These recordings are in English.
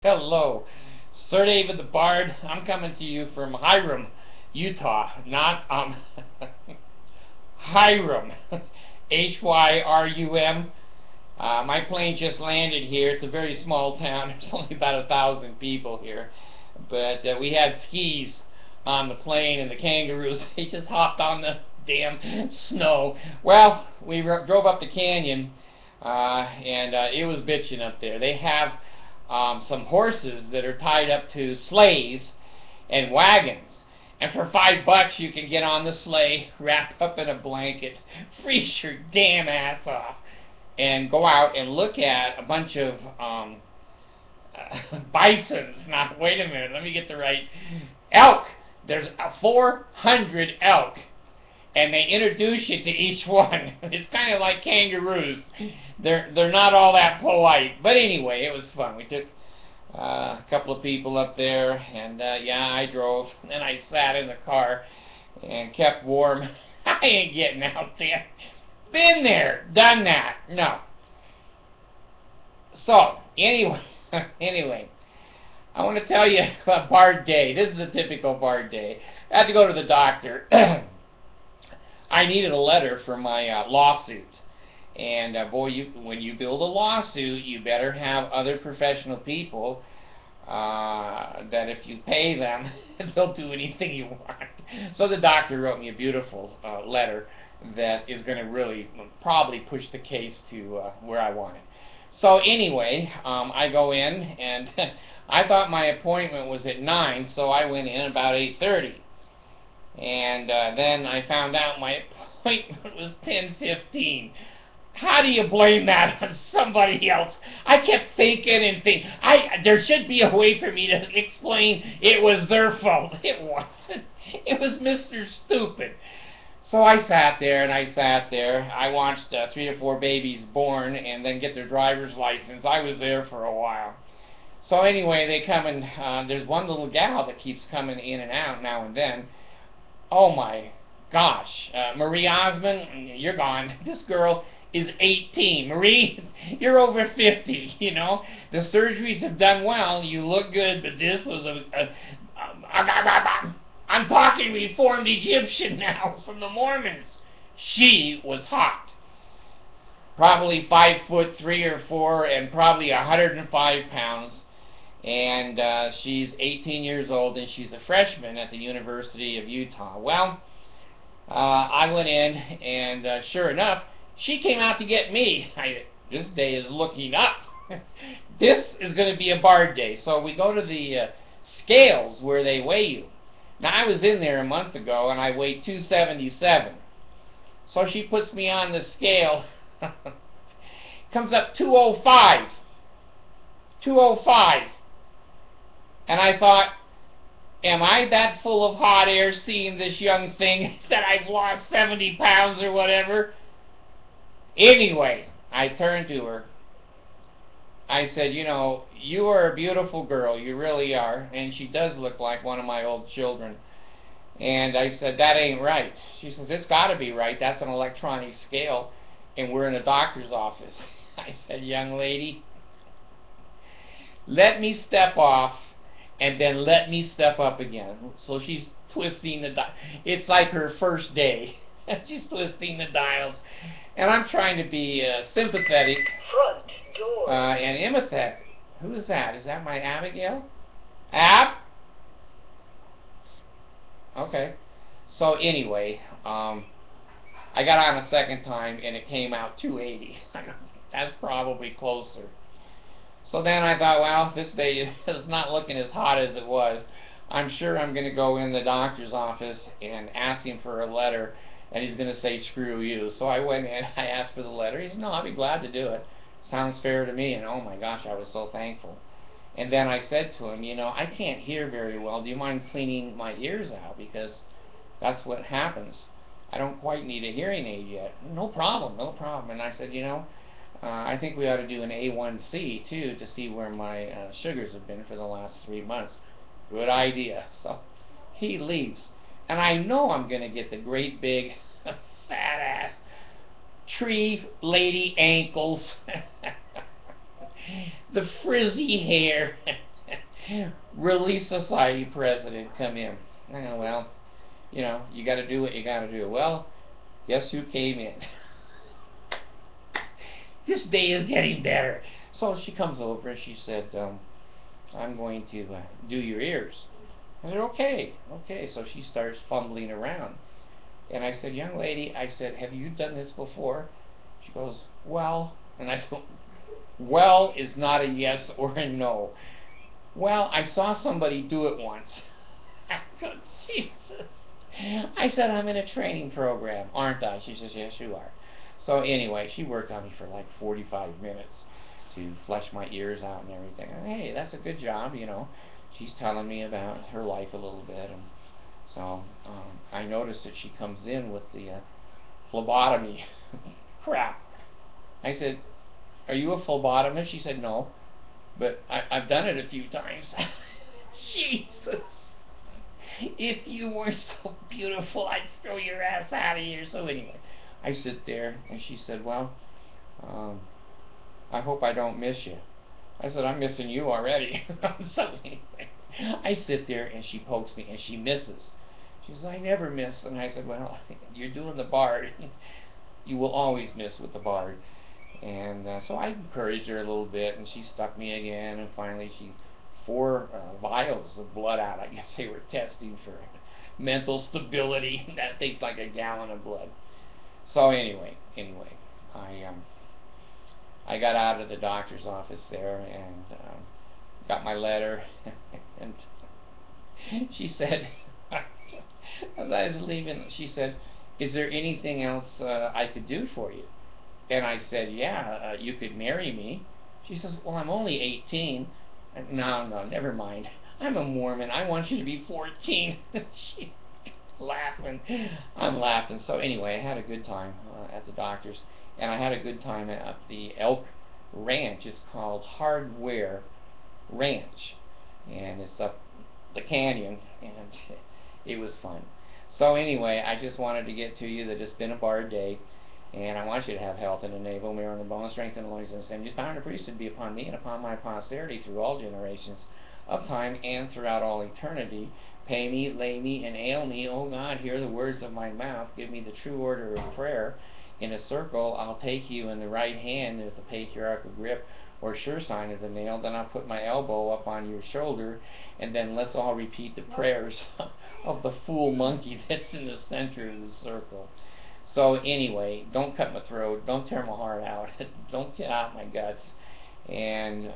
Hello, Sir David the Bard. I'm coming to you from Hyrum, Utah. Not Hyrum, Hyrum. My plane just landed here. It's a very small town. There's only about 1,000 people here, but we had skis on the plane, and the kangaroos they just hopped on the damn snow. Well, we drove up the canyon, and it was bitching up there. They have some horses that are tied up to sleighs and wagons. And for $5 you can get on the sleigh, wrapped up in a blanket, freeze your damn ass off, and go out and look at a bunch of bisons. Now, wait a minute, let me get the right. Elk. There's 400 elk. And they introduce you to each one. It's kind of like kangaroos. They're not all that polite. But anyway, it was fun. We took a couple of people up there, and yeah, I drove. And I sat in the car and kept warm. I ain't getting out there. Been there, done that. No. So, anyway, I want to tell you about Bard Day. This is a typical Bard Day. I had to go to the doctor. I needed a letter for my lawsuit. And boy, when you build a lawsuit, you better have other professional people that if you pay them, they'll do anything you want. So the doctor wrote me a beautiful letter that is going to really probably push the case to where I want it. So anyway, I go in, and I thought my appointment was at 9, so I went in about 8:30. And then I found out my appointment was 10:15. How do you blame that on somebody else? I kept thinking and thinking. There should be a way for me to explain it was their fault. It wasn't. It was Mr. Stupid. So I sat there and I sat there. I watched 3 or 4 babies born and then get their driver's license. I was there for a while. So anyway, they come and there's one little gal that keeps coming in and out now and then. Oh my gosh, Marie Osmond, you're gone. This girl is 18. Marie, you're over 50, you know. The surgeries have done well. You look good, but this was I'm talking Reformed Egyptian now from the Mormons. She was hot. Probably 5'3" or 4" and probably 105 pounds. And she's 18 years old, and she's a freshman at the University of Utah. Well, I went in, and sure enough, she came out to get me. This day is looking up. This is going to be a Bard Day. So we go to the scales where they weigh you. Now, I was in there a month ago, and I weighed 277. So she puts me on the scale. Comes up 205. 205. And I thought, am I that full of hot air seeing this young thing that I've lost 70 pounds or whatever? Anyway, I turned to her. I said, you know, you are a beautiful girl. You really are. And she does look like one of my old children. And I said, that ain't right. She says, it's got to be right. That's an electronic scale. And we're in a doctor's office. I said, young lady, let me step off. And then let me step up again. So she's twisting the dial. It's like her first day. She's twisting the dials. And I'm trying to be sympathetic Front door. And empathetic. Who is that? Is that my Abigail? Ab? Okay. So anyway, I got on a second time and it came out 280. That's probably closer. So then I thought, well, this day is not looking as hot as it was. I'm sure I'm going to go in the doctor's office and ask him for a letter, and he's going to say, screw you. So I went in, I asked for the letter. He said, no, I'll be glad to do it. Sounds fair to me. And oh my gosh, I was so thankful. And then I said to him, you know, I can't hear very well. Do you mind cleaning my ears out? Because that's what happens. I don't quite need a hearing aid yet. No problem, no problem. And I said, you know, I think we ought to do an A1C too to see where my sugars have been for the last 3 months. Good idea. So he leaves. And I know I'm going to get the great big fat ass tree lady ankles, the frizzy hair, Relief Society president come in. Oh, well, you know, you got to do what you got to do. Well, guess who came in? This day is getting better. So she comes over and she said, I'm going to do your ears. I said, okay, okay. So she starts fumbling around. And I said, young lady, I said, have you done this before? She goes, well. And I said, well is not a yes or a no. Well, I saw somebody do it once. I go, Jesus. I said, I'm in a training program, aren't I? She says, yes, you are. So anyway, she worked on me for like 45 minutes to flush my ears out and everything. And, hey, that's a good job, you know. She's telling me about her life a little bit. And so I noticed that she comes in with the phlebotomy crap. I said, are you a phlebotomist? She said, no, but I've done it a few times. Jesus. If you weren't so beautiful, I'd throw your ass out of here. So anyway, I sit there, and she said, well, I hope I don't miss you. I said, I'm missing you already. So anyway, I sit there, and she pokes me, and she misses. She says, I never miss. And I said, well, you're doing the Bard. You will always miss with the Bard. And so I encouraged her a little bit, and she stuck me again, and finally she 4 vials of blood out. I guess they were testing for mental stability. That takes like a gallon of blood. So anyway, I got out of the doctor's office there and got my letter, and she said, as I was leaving, she said, is there anything else I could do for you? And I said, yeah, you could marry me. She says, well, I'm only 18. No, never mind. I'm a Mormon. I want you to be 14. She's laughing. I'm laughing. So anyway, I had a good time at the doctor's. And I had a good time at the Elk Ranch. It's called Hardware Ranch. And it's up the canyon. And it was fun. So anyway, I just wanted to get to you that it's been a Bard day. And I want you to have health in the navel, marrow, and the bone, strength in the loins, and the sinews, power and the priesthood be upon me and upon my posterity through all generations of time and throughout all eternity. Pay me, lay me, and ail me. O God, hear the words of my mouth. Give me the true order of prayer. In a circle, I'll take you in the right hand with the patriarchal grip or sure sign of the nail. Then I'll put my elbow up on your shoulder, and then let's all repeat the prayers of the fool monkey that's in the center of the circle. So anyway, don't cut my throat, don't tear my heart out, don't get out my guts, and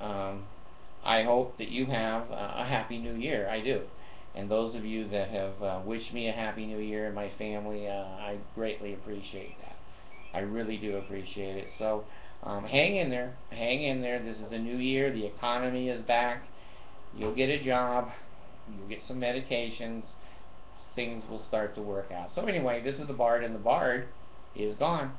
I hope that you have a happy new year. I do. And those of you that have wished me a happy new year and my family, I greatly appreciate that. I really do appreciate it. So hang in there, hang in there. This is a new year, the economy is back, you'll get a job, you'll get some medications, things will start to work out. So anyway, this is the Bard, and the Bard is gone.